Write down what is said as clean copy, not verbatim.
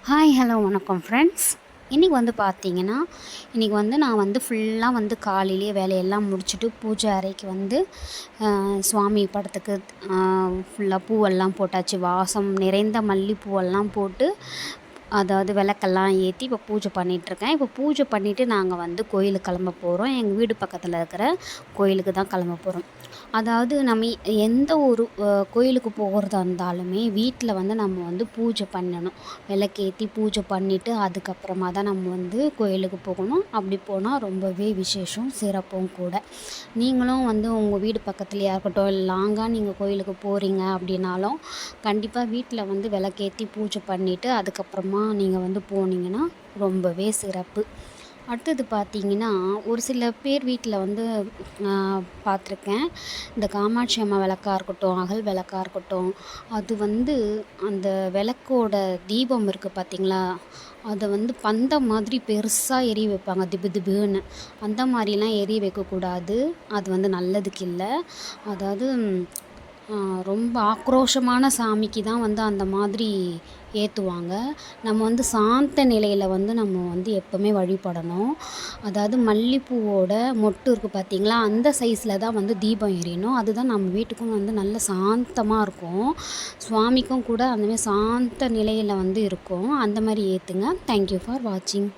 Hi hello வணக்கம் friends. இன்றைக்கி வந்து பார்த்தீங்கன்னா, இன்றைக்கி வந்து நான் வந்து ஃபுல்லாக வந்து காலையிலேயே வேலையெல்லாம் முடிச்சுட்டு பூஜை அறைக்கு வந்து சுவாமி படத்துக்கு ஃபுல்லாக பூவெல்லாம் போட்டாச்சு. வாசம் நிறைந்த மல்லிப்பூவெல்லாம் போட்டு, அதாவது விளக்கெல்லாம் ஏற்றி இப்போ பூஜை பண்ணிகிட்ருக்கேன். இப்போ பூஜை பண்ணிவிட்டு நாங்கள் வந்து கோயிலுக்கு கிளம்ப போகிறோம். எங்கள் வீடு பக்கத்தில் இருக்கிற கோயிலுக்கு தான் கிளம்ப போகிறோம். அதாவது நம்ம எந்த ஒரு கோயிலுக்கு போகிறதா இருந்தாலுமே வீட்டில் வந்து நம்ம வந்து பூஜை பண்ணணும். விளக்கேத்தி பூஜை பண்ணிவிட்டு அதுக்கப்புறமா தான் நம்ம வந்து கோயிலுக்கு போகணும். அப்படி போனால் ரொம்பவே விசேஷம், சிறப்பும் கூட. நீங்களும் வந்து உங்கள் வீடு பக்கத்துலையா இருக்கட்டும், இல்லை லாங்காக நீங்கள் கோயிலுக்கு போகிறீங்க அப்படின்னாலும் கண்டிப்பாக வீட்டில் வந்து விளக்கேத்தி பூஜை பண்ணிவிட்டு அதுக்கப்புறமா நீங்கள் வந்து போனீங்கன்னா ரொம்பவே சிறப்பு. அடுத்தது பார்த்தீங்கன்னா, ஒரு சில பேர் வீட்டில் வந்து பார்த்துருக்கேன். இந்த காமாட்சி அம்மா விளக்கா இருக்கட்டும், அகல் விளக்கா இருக்கட்டும், அது வந்து அந்த விளக்கோட தீபம் இருக்குது பார்த்தீங்களா, அதை வந்து பந்தம் மாதிரி பெருசா எரிய வைப்பாங்க திபு திபுன்னு. அந்த மாதிரிலாம் எரிய வைக்கக்கூடாது. அது வந்து நல்லதுக்கு இல்லை. அதாவது ரொம்ப ஆக்ரோஷமான சாமிக்கு தான் வந்து அந்த மாதிரி ஏற்றுவாங்க. நம்ம வந்து சாந்த நிலையில் வந்து நம்ம வந்து எப்போவுமே வழிபடணும். அதாவது மல்லிப்பூவோட மொட்டு இருக்குது பார்த்தீங்களா, அந்த சைஸில் தான் வந்து தீபம் எரியணும். அதுதான் நம்ம வீட்டுக்கும் வந்து நல்ல சாந்தமாக இருக்கும். சுவாமிக்கும் கூட அந்தமாதிரி சாந்த நிலையில் வந்து இருக்கும். அந்த மாதிரி ஏற்றுங்க. தேங்க்யூ ஃபார் வாட்சிங்.